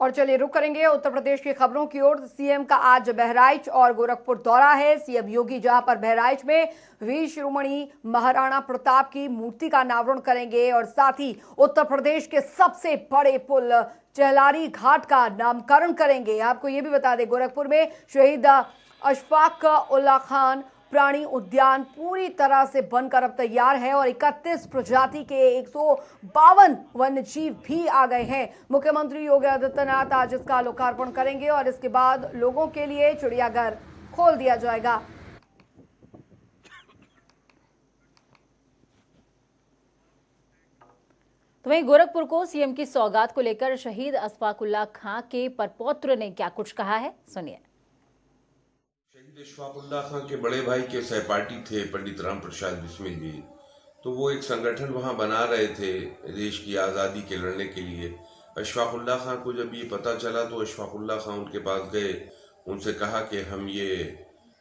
और चलिए रुक करेंगे उत्तर प्रदेश की खबरों की ओर। सीएम का आज बहराइच और गोरखपुर दौरा है। सीएम योगी जहां पर बहराइच में वीर शिरोमणि महाराणा प्रताप की मूर्ति का अनावरण करेंगे और साथ ही उत्तर प्रदेश के सबसे बड़े पुल चेहलारी घाट का नामकरण करेंगे। आपको ये भी बता दें, गोरखपुर में शहीद अशफाक उल्ला खान प्राणी उद्यान पूरी तरह से बनकर अब तैयार है और 31 प्रजाति के 152 वन्य जीव भी आ गए हैं। मुख्यमंत्री योगी आदित्यनाथ आज इसका लोकार्पण करेंगे और इसके बाद लोगों के लिए चिड़ियाघर खोल दिया जाएगा। तो वहीं गोरखपुर को सीएम की सौगात को लेकर शहीद अशफाक उल्ला खां के परपौत्र ने क्या कुछ कहा है, सुनिए। शहीद अशफाक उल्ला खां के बड़े भाई के सहपाठी थे पंडित राम प्रसाद बिस्मिल जी। तो वो एक संगठन वहां बना रहे थे देश की आज़ादी के लड़ने के लिए। अशफाक उल्ला खां को जब ये पता चला तो अशफाक उल्ला खां उनके पास गए, उनसे कहा कि हम ये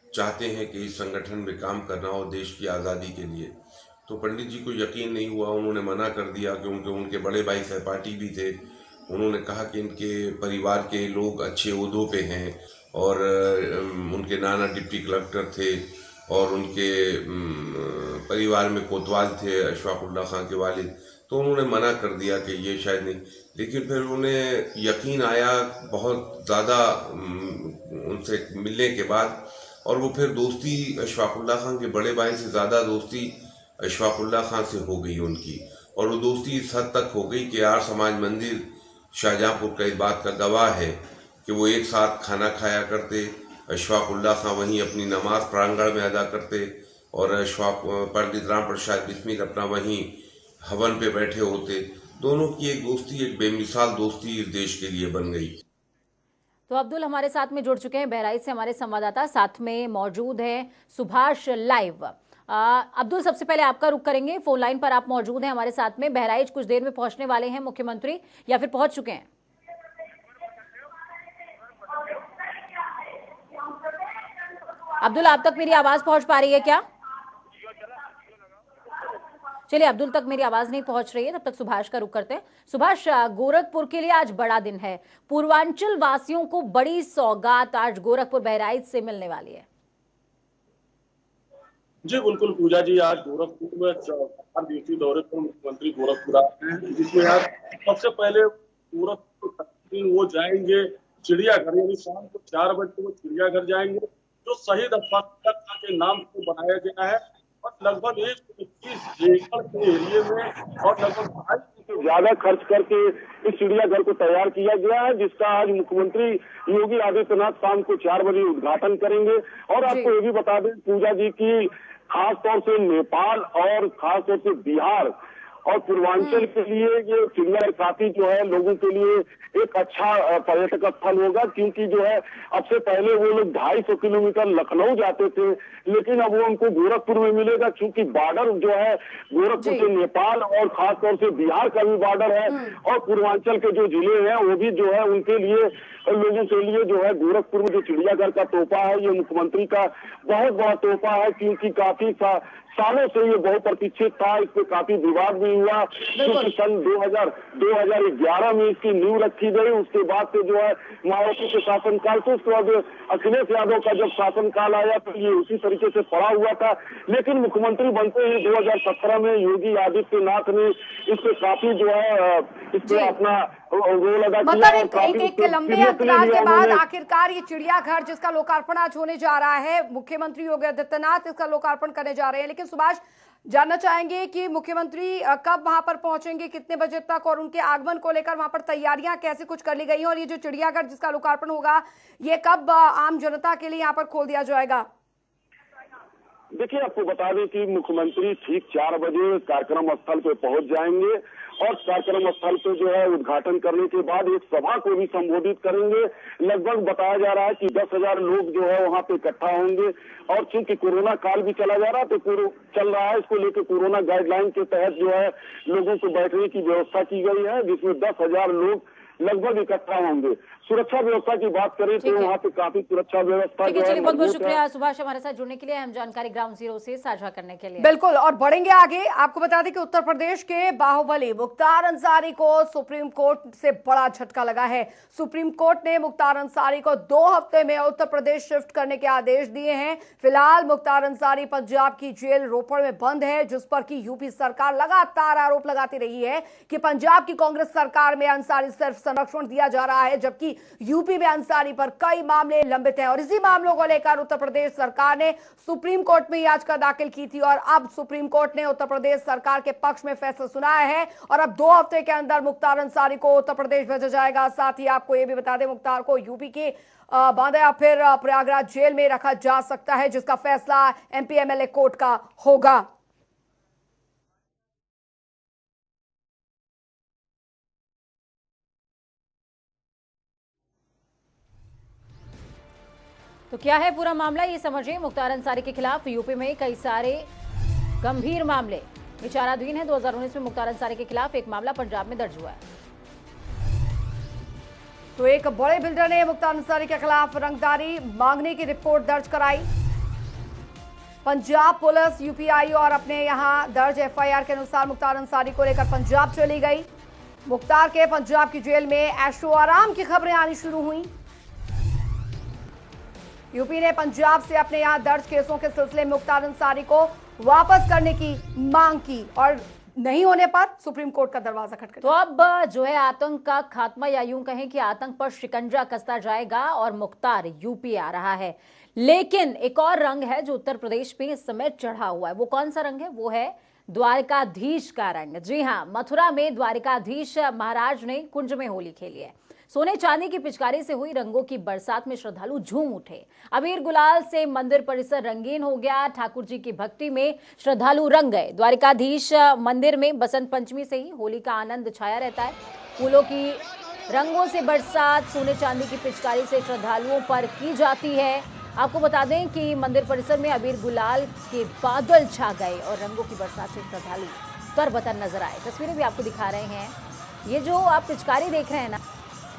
चाहते हैं कि इस संगठन में काम करना हो देश की आज़ादी के लिए। तो पंडित जी को यकीन नहीं हुआ, उन्होंने मना कर दिया क्योंकि उनके बड़े भाई सहपाठी भी थे। उन्होंने कहा कि इनके परिवार के लोग अच्छे ओहदों पे हैं और उनके नाना डिप्टी कलेक्टर थे और उनके परिवार में कोतवाल थे अशफाक उल्ला खां के वालिद। तो उन्होंने मना कर दिया कि ये शायद नहीं, लेकिन फिर उन्हें यकीन आया बहुत ज़्यादा उनसे मिलने के बाद, और वो फिर दोस्ती अशफाक उल्ला खां के बड़े भाई से ज़्यादा दोस्ती अशफाक उल्ला खां से हो गई उनकी। और वो दोस्ती इस हद तक हो गई कि आर्य समाज मंदिर शाहजहाँपुर का इस बात का गवाह है कि वो एक साथ खाना खाया करते। अशफाक उल्ला खां वहीं अपनी नमाज प्रांगण में अदा करते और अशफाक पंडित राम प्रसाद बिस्मिल अपना वहीं हवन पे बैठे होते। दोनों की एक दोस्ती, एक बेमिसाल दोस्ती इस देश के लिए बन गई। तो अब्दुल हमारे साथ में जुड़ चुके हैं बहराइच से, हमारे संवाददाता साथ में मौजूद हैं सुभाष लाइव। अब्दुल, सबसे पहले आपका रुख करेंगे, फोन लाइन पर आप मौजूद हैं हमारे साथ में। बहराइच कुछ देर में पहुंचने वाले हैं मुख्यमंत्री या फिर पहुंच चुके हैं? अब्दुल, आप तक मेरी आवाज पहुंच पा रही है क्या? चलिए, अब्दुल तक मेरी आवाज नहीं पहुंच रही है, तब तक सुभाष का रुख करते हैं। सुभाष, गोरखपुर के लिए आज बड़ा दिन है, पूर्वांचल वासियों को बड़ी सौगात आज गोरखपुर बहराइच से मिलने वाली है। जी बिल्कुल पूजा जी, आज गोरखपुर में 4 दिवसीय दौरे पर मुख्यमंत्री गोरखपुर आए हैं, जिसमें आज सबसे पहले गोरखपुर दिन वो जाएंगे चिड़ियाघर, यानी शाम को 4 बजे वो चिड़ियाघर जाएंगे जो शहीद अशफाक उल्ला खां के नाम से बनाया गया है। और लगभग 121 एकड़ के एरिए में और लगभग 2.5 से ज्यादा खर्च करके इस चिड़ियाघर को तैयार किया गया है, जिसका आज मुख्यमंत्री योगी आदित्यनाथ शाम को 4 बजे उद्घाटन करेंगे। और आपको ये भी बता दें पूजा जी की खास तौर से नेपाल और खास तौर से बिहार और पूर्वांचल के लिए ये चिड़ियाघर काफी जो है लोगों के लिए एक अच्छा पर्यटक स्थल होगा, क्योंकि जो है अब से पहले वो लोग 250 किलोमीटर लखनऊ जाते थे, लेकिन अब वो उनको गोरखपुर में मिलेगा, क्योंकि बॉर्डर जो है गोरखपुर से नेपाल और खास तौर से बिहार का भी बॉर्डर है। और पूर्वांचल के जो जिले हैं वो भी जो है उनके लिए लोगों के लिए जो है गोरखपुर में जो चिड़ियाघर का तोहफा है, ये मुख्यमंत्री का बहुत बड़ा तोहफा है, क्योंकि काफी सालों से ये बहुत प्रतीक्षित था। इस पे काफी विवाद भी हुआ, क्योंकि सन 2011 में इसकी नींव रखी गई। उसके बाद से जो है मायावती के शासनकाल से, उसके बाद अखिलेश यादव का जब शासनकाल आया तो ये उसी तरीके से पड़ा हुआ था। लेकिन मुख्यमंत्री बनते ही 2017 में योगी आदित्यनाथ ने इस पे काफी जो है इस पे अपना रोल अदा किया। मतलब एक लंबे अंतराल के बाद आखिरकार ये चिड़ियाघर जिसका लोकार्पण आज होने जा रहा है, मुख्यमंत्री योगी आदित्यनाथ इसका लोकार्पण करने जा रहे हैं। लेकिन सुभाष, जानना चाहेंगे कि मुख्यमंत्री कब वहां पर पहुंचेंगे, कितने बजे तक, और उनके आगमन को लेकर वहां पर तैयारियां कैसे कुछ कर ली गई हैं, और ये जो चिड़ियाघर जिसका लोकार्पण होगा ये कब आम जनता के लिए यहाँ पर खोल दिया जाएगा? देखिए, आपको बता दें कि मुख्यमंत्री ठीक 4 बजे कार्यक्रम स्थल पे पहुंच जाएंगे और कार्यक्रम स्थल पे जो है उद्घाटन करने के बाद एक सभा को भी संबोधित करेंगे। लगभग बताया जा रहा है कि 10,000 लोग जो है वहां पे इकट्ठा होंगे। और चूंकि कोरोना काल भी चला जा रहा है तो चल रहा है, इसको लेकर कोरोना गाइडलाइन के तहत जो है लोगों को बैठने की व्यवस्था की गई है, जिसमें 10,000 लोग लगभग इकट्ठा होंगे। सुरक्षा व्यवस्था की बात करें तो वहाँ पे काफी सुरक्षा व्यवस्था ठीक है, जो चलिए बहुत बहुत मजबूत है। शुक्रिया सुभाष हमारे साथ जुड़ने के लिए, अहम जानकारी ग्राउंड जीरो से साझा करने के लिए। बिल्कुल, और बढ़ेंगे आगे। आपको बता दें कि उत्तर प्रदेश के बाहुबली मुख्तार अंसारी को सुप्रीम कोर्ट से बड़ा झटका लगा है। सुप्रीम कोर्ट ने मुख्तार अंसारी को 2 हफ्ते में उत्तर प्रदेश शिफ्ट करने के आदेश दिए हैं। फिलहाल मुख्तार अंसारी पंजाब की जेल रोपड़ में बंद है, जिस पर की यूपी सरकार लगातार आरोप लगाती रही है कि पंजाब की कांग्रेस सरकार में अंसारी सिर्फ संरक्षण दिया जा रहा है, जबकि यूपी में अंसारी पर कई मामले लंबित हैं। और इसी मामलों को लेकर उत्तर प्रदेश सरकार ने सुप्रीम कोर्ट में याचिका दाखिल की थी और अब सुप्रीम कोर्ट ने उत्तर प्रदेश सरकार के पक्ष में फैसला सुनाया है और अब 2 हफ्ते के अंदर मुख्तार अंसारी को उत्तर प्रदेश भेजा जाएगा। साथ ही आपको यह भी बता दें, मुख्तार को यूपी के बांदा या फिर प्रयागराज जेल में रखा जा सकता है, जिसका फैसला एमपी एमएलए कोर्ट का होगा। तो क्या है पूरा मामला, ये समझिए। मुख्तार अंसारी के खिलाफ यूपी में कई सारे गंभीर मामले विचाराधीन है। 2019 में मुख्तार अंसारी के खिलाफ एक मामला पंजाब में दर्ज हुआ है। तो एक बड़े बिल्डर ने मुख्तार अंसारी के खिलाफ रंगदारी मांगने की रिपोर्ट दर्ज कराई। पंजाब पुलिस यूपीआई और अपने यहां दर्ज एफआईआर के अनुसार मुख्तार अंसारी को लेकर पंजाब चली गई। मुख्तार के पंजाब की जेल में ऐशो आराम की खबरें आनी शुरू हुई। यूपी ने पंजाब से अपने यहां दर्ज केसों के सिलसिले में मुख्तार अंसारी को वापस करने की मांग की और नहीं होने पर सुप्रीम कोर्ट का दरवाजा खटखटाया। तो अब जो है आतंक का खात्मा, या यूं कहें कि आतंक पर शिकंजा कसता जाएगा और मुख्तार यूपी आ रहा है। लेकिन एक और रंग है जो उत्तर प्रदेश में इस समय चढ़ा हुआ है। वो कौन सा रंग है? वो है द्वारकाधीश का रंग। जी हां, मथुरा में द्वारकाधीश महाराज ने कुंज में होली खेली है। सोने चांदी की पिचकारी से हुई रंगों की बरसात में श्रद्धालु झूम उठे। अबीर गुलाल से मंदिर परिसर रंगीन हो गया। ठाकुर जी की भक्ति में श्रद्धालु रंग गए। द्वारकाधीश मंदिर में बसंत पंचमी से ही होली का आनंद छाया रहता है। फूलों की रंगों से बरसात, सोने चांदी की पिचकारी से श्रद्धालुओं पर की जाती है। आपको बता दें कि मंदिर परिसर में अबीर गुलाल के बादल छा गए और रंगों की बरसात से श्रद्धालु तरबतर नजर आए। तस्वीरें भी आपको दिखा रहे हैं। ये जो आप पिचकारी देख रहे हैं ना,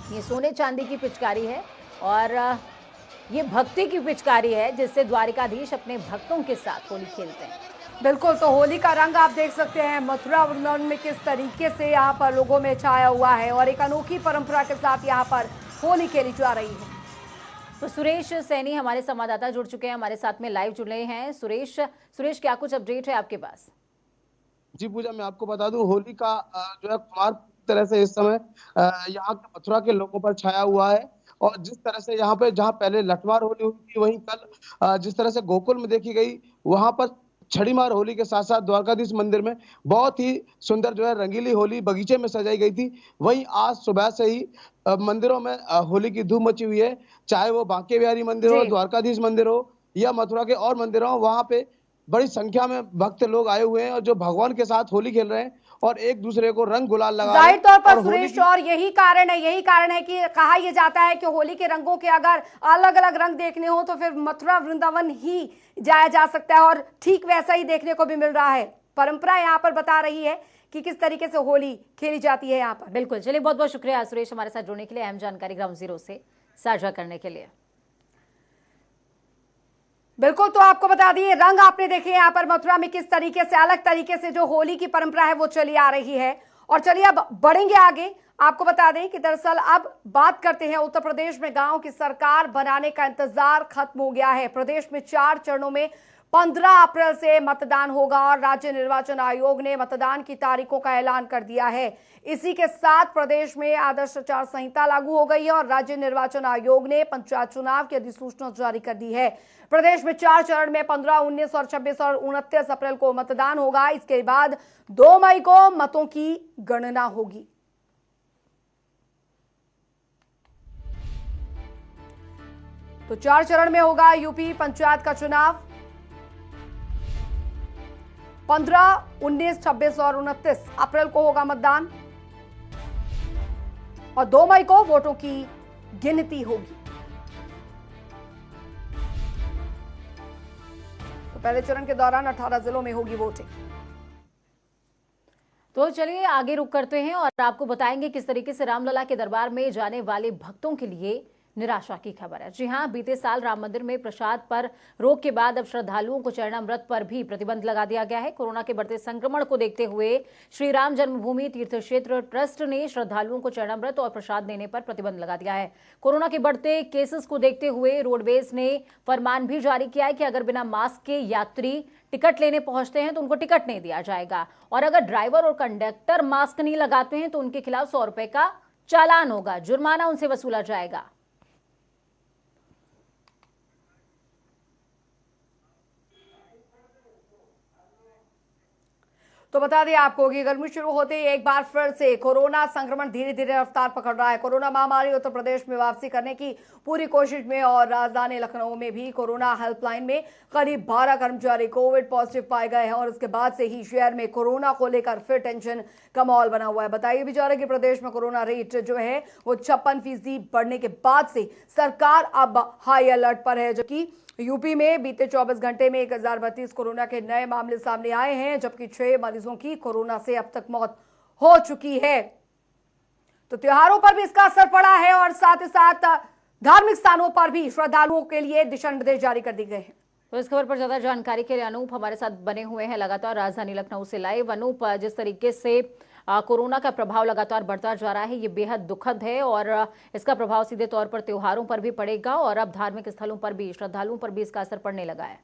ये सोने चांदी की पिचकारी है और ये भक्ति की पिचकारी है, जिससे द्वारकाधीश अपने भक्तों के साथ होली खेलते हैं। बिल्कुल, तो होली का रंग आप देख सकते हैं मथुरा वृंदावन में किस तरीके से यहाँ पर लोगों में छाया हुआ है और एक अनोखी परंपरा के साथ यहाँ पर होली खेली जा रही है। तो सुरेश सैनी हमारे संवाददाता जुड़ चुके हैं, हमारे साथ में लाइव जुड़े हैं। सुरेश, क्या कुछ अपडेट है आपके पास? जी पूजा, मैं आपको बता दूं, होली का जो है खुमार तरह से इस समय यहाँ के मथुरा के लोगों पर छाया हुआ है। और जिस तरह से यहाँ पे जहाँ पहले लठमार होली हुई थी, वहीं कल जिस तरह से गोकुल में देखी गई, वहां पर छड़ीमार होली के साथ साथ द्वारकाधीश मंदिर में बहुत ही सुंदर जो है रंगीली होली बगीचे में सजाई गई थी। वहीं आज सुबह से ही मंदिरों में होली की धूम मची हुई है। चाहे वो बांके बिहारी मंदिर हो, द्वारकाधीश मंदिर हो या मथुरा के और मंदिर हो, वहां पे बड़ी संख्या में भक्त लोग आए हुए हैं और जो भगवान के साथ होली खेल रहे हैं और एक दूसरे को रंग गुलाल लगा रहे हैं। जाहिर तौर पर सुरेश, और यही कारण है कि कहा यह जाता है कि होली के रंगों के अगर अलग अलग रंग देखने हो तो फिर मथुरा वृंदावन ही जाया जा सकता है और ठीक वैसा ही देखने को भी मिल रहा है। परंपरा यहाँ पर बता रही है कि किस तरीके से होली खेली जाती है यहाँ पर। बिल्कुल, चलिए बहुत बहुत शुक्रिया सुरेश हमारे साथ जुड़ने के लिए, अहम जानकारी ग्राउंड जीरो से साझा करने के लिए। बिल्कुल, तो आपको बता दिए रंग आपने देखे यहाँ पर मथुरा में किस तरीके से अलग तरीके से जो होली की परंपरा है वो चली आ रही है। और चलिए अब बढ़ेंगे आगे। आपको बता दें कि दरअसल अब बात करते हैं उत्तर प्रदेश में गांव की सरकार बनाने का इंतजार खत्म हो गया है। प्रदेश में 4 चरणों में 15 अप्रैल से मतदान होगा और राज्य निर्वाचन आयोग ने मतदान की तारीखों का ऐलान कर दिया है। इसी के साथ प्रदेश में आदर्श आचार संहिता लागू हो गई है और राज्य निर्वाचन आयोग ने पंचायत चुनाव की अधिसूचना जारी कर दी है। प्रदेश में 4 चरण में 15, 19 और 26 और 29 अप्रैल को मतदान होगा। इसके बाद 2 मई को मतों की गणना होगी। तो 4 चरण में होगा यूपी पंचायत का चुनाव। 15, 19, 26 और 29 अप्रैल को होगा मतदान और 2 मई को वोटों की गिनती होगी। तो पहले चरण के दौरान 18 जिलों में होगी वोटिंग। तो चलिए आगे रुक करते हैं और आपको बताएंगे किस तरीके से रामलला के दरबार में जाने वाले भक्तों के लिए निराशा की खबर है। जी हां, बीते साल राम मंदिर में प्रसाद पर रोक के बाद अब श्रद्धालुओं को चरणामृत पर भी प्रतिबंध लगा दिया गया है। कोरोना के बढ़ते संक्रमण को देखते हुए श्री राम जन्मभूमि तीर्थ क्षेत्र ट्रस्ट ने श्रद्धालुओं को चरणामृत और प्रसाद देने पर प्रतिबंध लगा दिया है। कोरोना के बढ़ते केसेस को देखते हुए रोडवेज ने फरमान भी जारी किया है कि अगर बिना मास्क के यात्री टिकट लेने पहुंचते हैं तो उनको टिकट नहीं दिया जाएगा, और अगर ड्राइवर और कंडक्टर मास्क नहीं लगाते हैं तो उनके खिलाफ 100 रुपए का चालान होगा, जुर्माना उनसे वसूला जाएगा। तो बता दें आपको कि गर्मी शुरू होते ही एक बार फिर से कोरोना संक्रमण धीरे धीरे रफ्तार पकड़ रहा है। कोरोना महामारी उत्तर प्रदेश में वापसी करने की पूरी कोशिश में और राजधानी लखनऊ में भी कोरोना हेल्पलाइन में करीब 12 कर्मचारी कोविड पॉजिटिव पाए गए हैं और उसके बाद से ही शहर में कोरोना को लेकर फिर टेंशन का माहौल बना हुआ है। बताइए भी जा रहा है कि प्रदेश में कोरोना रेट जो है वो 56% बढ़ने के बाद से सरकार अब हाई अलर्ट पर है, जबकि यूपी में बीते 24 घंटे में 1032 कोरोना के नए मामले सामने आए हैं, जबकि 6 मरीजों की कोरोना से अब तक मौत हो चुकी है। तो त्योहारों पर भी इसका असर पड़ा है और साथ ही साथ धार्मिक स्थानों पर भी श्रद्धालुओं के लिए दिशा निर्देश जारी कर दिए गए हैं। तो इस खबर पर ज्यादा जानकारी के लिए अनूप हमारे साथ बने हुए हैं लगातार राजधानी लखनऊ से लाइव। अनूप, जिस तरीके से कोरोना का प्रभाव लगातार बढ़ता जा रहा है, ये बेहद दुखद है और इसका प्रभाव सीधे तौर पर त्योहारों पर भी पड़ेगा और अब धार्मिक स्थलों पर भी, श्रद्धालुओं पर भी इसका असर पड़ने लगा है।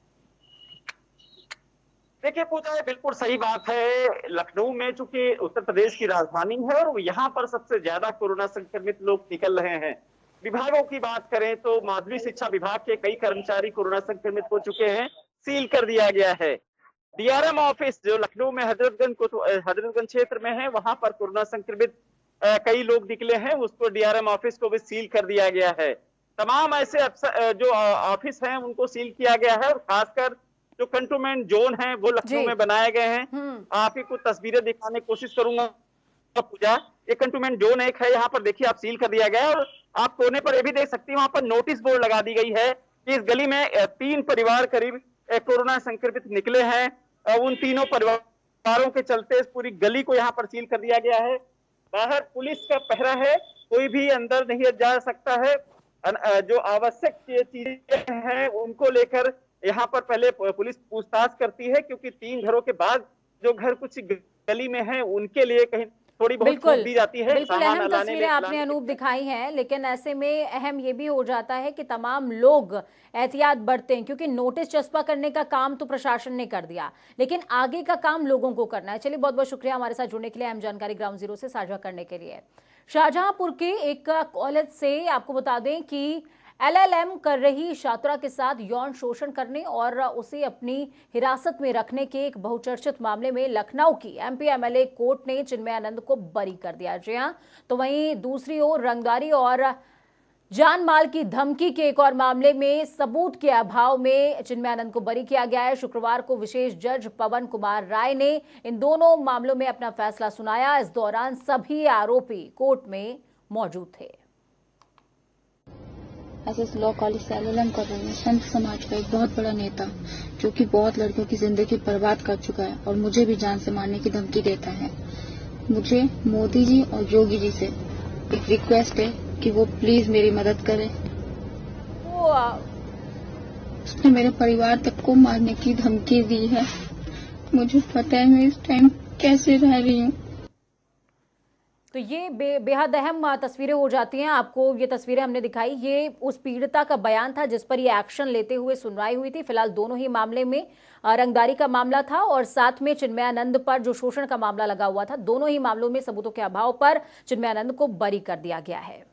देखिए पूजा, बिल्कुल सही बात है। लखनऊ में चूंकि उत्तर प्रदेश की राजधानी है और यहाँ पर सबसे ज्यादा कोरोना संक्रमित लोग निकल रहे हैं। विभागों की बात करें तो माध्यमिक शिक्षा विभाग के कई कर्मचारी कोरोना संक्रमित हो चुके हैं, सील कर दिया गया है। डीआरएम ऑफिस जो लखनऊ में हजरतगंज क्षेत्र में है, वहां पर कोरोना संक्रमित कई लोग निकले हैं, उसको डीआरएम ऑफिस को भी सील कर दिया गया है। तमाम ऐसे जो ऑफिस हैं उनको सील किया गया है और खासकर जो कंटेनमेंट जोन है वो लखनऊ में बनाए गए हैं। आपकी कुछ तस्वीरें दिखाने की कोशिश करूंगा पूजा। ये कंटेनमेंट जोन एक है, यहाँ पर देखिए आप सील कर दिया गया है और आप कोने पर ये भी देख सकती हैं, वहां पर नोटिस बोर्ड लगा दी गई है कि इस गली में 3 परिवार करीब कोरोना संक्रमित निकले हैं। उन तीनों परिवारों के चलते इस पूरी गली को यहाँ पर सील कर दिया गया है। बाहर पुलिस का पहरा है, कोई भी अंदर नहीं जा सकता है। जो आवश्यक चीजें हैं उनको लेकर यहाँ पर पहले पुलिस पूछताछ करती है, क्योंकि 3 घरों के बाद जो घर कुछ गली में है उनके लिए कहीं थोड़ी बहुत छूट दी जाती है। बिल्कुल अहम तस्वीरें आपने अनूप दिखाई हैं, लेकिन ऐसे में अहम ये भी हो जाता है कि तमाम लोग एहतियात बरतें, क्योंकि नोटिस चस्पा करने का काम तो प्रशासन ने कर दिया, लेकिन आगे का काम लोगों को करना है। चलिए बहुत बहुत शुक्रिया हमारे साथ जुड़ने के लिए, अहम जानकारी ग्राउंड जीरो से साझा करने के लिए। शाहजहांपुर के एक कॉलेज से आपको बता दें कि एलएलएम कर रही छात्रा के साथ यौन शोषण करने और उसे अपनी हिरासत में रखने के एक बहुचर्चित मामले में लखनऊ की एमपी एमएलए कोर्ट ने चिन्मय आनंद को बरी कर दिया। जी हां, तो वहीं दूसरी ओर रंगदारी और जान माल की धमकी के एक और मामले में सबूत के अभाव में चिन्मय आनंद को बरी किया गया है। शुक्रवार को विशेष जज पवन कुमार राय ने इन दोनों मामलों में अपना फैसला सुनाया। इस दौरान सभी आरोपी कोर्ट में मौजूद थे। एसएस लॉ कॉलेज से एलएलएम कर रही हूँ। संत समाज का एक बहुत बड़ा नेता जो कि बहुत लड़कियों की जिंदगी बर्बाद कर चुका है और मुझे भी जान से मारने की धमकी देता है। मुझे मोदी जी और योगी जी से एक रिक्वेस्ट है कि वो प्लीज मेरी मदद करें। उसने मेरे परिवार तक को मारने की धमकी दी है। मुझे पता है मैं इस टाइम कैसे रह रही हूँ। तो ये बेहद अहम तस्वीरें हो जाती हैं। आपको ये तस्वीरें हमने दिखाई, ये उस पीड़िता का बयान था जिस पर ये एक्शन लेते हुए सुनवाई हुई थी। फिलहाल दोनों ही मामले में रंगदारी का मामला था और साथ में चिन्मय आनंद पर जो शोषण का मामला लगा हुआ था। दोनों ही मामलों में सबूतों के अभाव पर चिन्मय आनंद को बरी कर दिया गया है।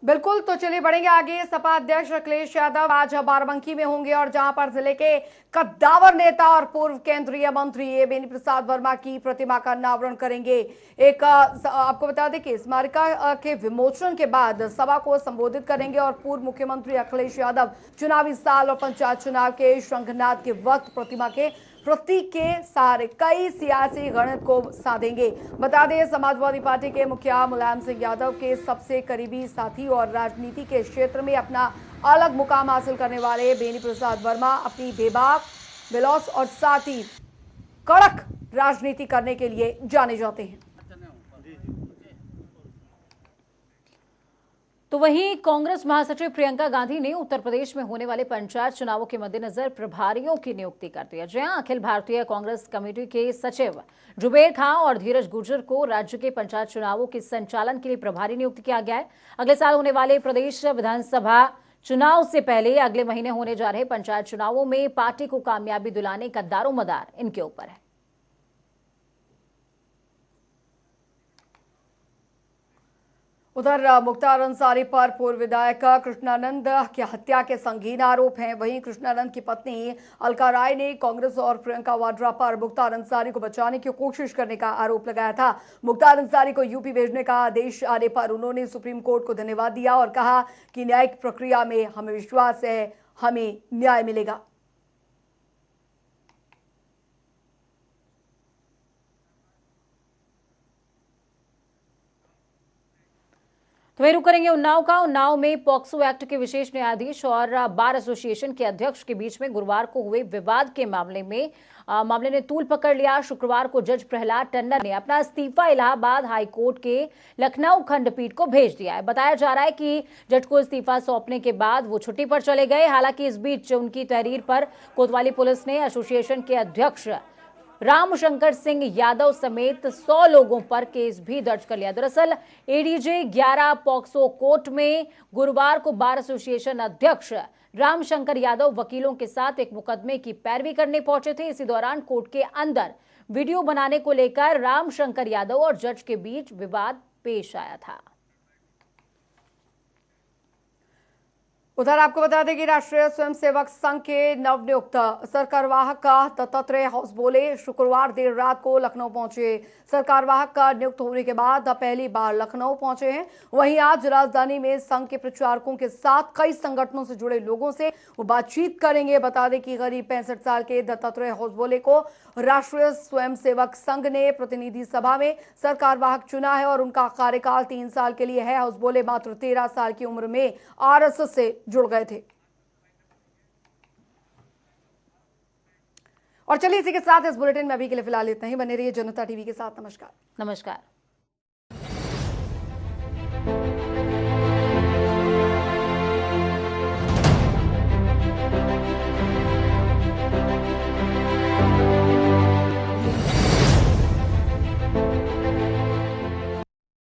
बिल्कुल, तो चलिए बढ़ेंगे आगे। सपा अध्यक्ष अखिलेश यादव आज बाराबंकी में होंगे और जहां पर जिले के कद्दावर नेता और पूर्व केंद्रीय मंत्री बेनी प्रसाद वर्मा की प्रतिमा का अनावरण करेंगे। एक आपको बता दें कि स्मारिका के विमोचन के बाद सभा को संबोधित करेंगे और पूर्व मुख्यमंत्री अखिलेश यादव चुनावी साल और पंचायत चुनाव के शंखनाद के वक्त प्रतिमा के प्रतीक के सहारे कई सियासी गणित को साधेंगे। बता दें, समाजवादी पार्टी के मुखिया मुलायम सिंह यादव के सबसे करीबी साथी और राजनीति के क्षेत्र में अपना अलग मुकाम हासिल करने वाले बेनी प्रसाद वर्मा अपनी बेबाक, बिलौस और साथ ही कड़क राजनीति करने के लिए जाने जाते हैं। तो वहीं कांग्रेस महासचिव प्रियंका गांधी ने उत्तर प्रदेश में होने वाले पंचायत चुनावों के मद्देनजर प्रभारियों की नियुक्ति कर दी है। जहां अखिल भारतीय कांग्रेस कमेटी के सचिव जुबेर खां और धीरज गुर्जर को राज्य के पंचायत चुनावों के संचालन के लिए प्रभारी नियुक्त किया गया है। अगले साल होने वाले प्रदेश विधानसभा चुनाव से पहले अगले महीने होने जा रहे पंचायत चुनावों में पार्टी को कामयाबी दिलाने का दारोमदार इनके ऊपर है। उधर मुख्तार अंसारी पर पूर्व विधायक कृष्णानंद की हत्या के संगीन आरोप हैं। वहीं कृष्णानंद की पत्नी अलका राय ने कांग्रेस और प्रियंका वाड्रा पर मुख्तार अंसारी को बचाने की कोशिश करने का आरोप लगाया था। मुख्तार अंसारी को यूपी भेजने का आदेश आने पर उन्होंने सुप्रीम कोर्ट को धन्यवाद दिया और कहा कि न्यायिक प्रक्रिया में हमें विश्वास है, हमें न्याय मिलेगा। तो वही रुक करेंगे उन्नाव का। उन्नाव में पॉक्सो एक्ट के विशेष न्यायाधीश और बार एसोसिएशन के अध्यक्ष के बीच में गुरुवार को हुए विवाद के मामले ने तूल पकड़ लिया। शुक्रवार को जज प्रहलाद टंडन ने अपना इस्तीफा इलाहाबाद हाईकोर्ट के लखनऊ खंडपीठ को भेज दिया है। बताया जा रहा है कि जज को इस्तीफा सौंपने के बाद वो छुट्टी पर चले गए। हालांकि इस बीच उनकी तहरीर पर कोतवाली पुलिस ने एसोसिएशन के अध्यक्ष रामशंकर सिंह यादव समेत 100 लोगों पर केस भी दर्ज कर लिया। दरअसल एडीजे 11 पॉक्सो कोर्ट में गुरुवार को बार एसोसिएशन अध्यक्ष रामशंकर यादव वकीलों के साथ एक मुकदमे की पैरवी करने पहुंचे थे। इसी दौरान कोर्ट के अंदर वीडियो बनाने को लेकर रामशंकर यादव और जज के बीच विवाद पेश आया था। उधर आपको बता दें कि राष्ट्रीय स्वयंसेवक संघ के नवनियुक्त सरकारवाहक दत्तात्रेय होसबोले शुक्रवार देर रात को लखनऊ पहुंचे। सरकारवाहक का नियुक्त होने के बाद पहली बार लखनऊ पहुंचे हैं। वहीं आज राजधानी में संघ के प्रचारकों के साथ कई संगठनों से जुड़े लोगों से वो बातचीत करेंगे। बता दें कि करीब 65 साल के दत्तात्रेय होसबोले को राष्ट्रीय स्वयंसेवक संघ ने प्रतिनिधि सभा में सरकारवाहक चुना है और उनका कार्यकाल 3 साल के लिए है। होसबोले मात्र 13 साल की उम्र में आरएसएस से जुड़ गए थे। और चलिए इसी के साथ इस बुलेटिन में अभी के लिए फिलहाल इतना ही। बने रहिए जनता टीवी के साथ। नमस्कार।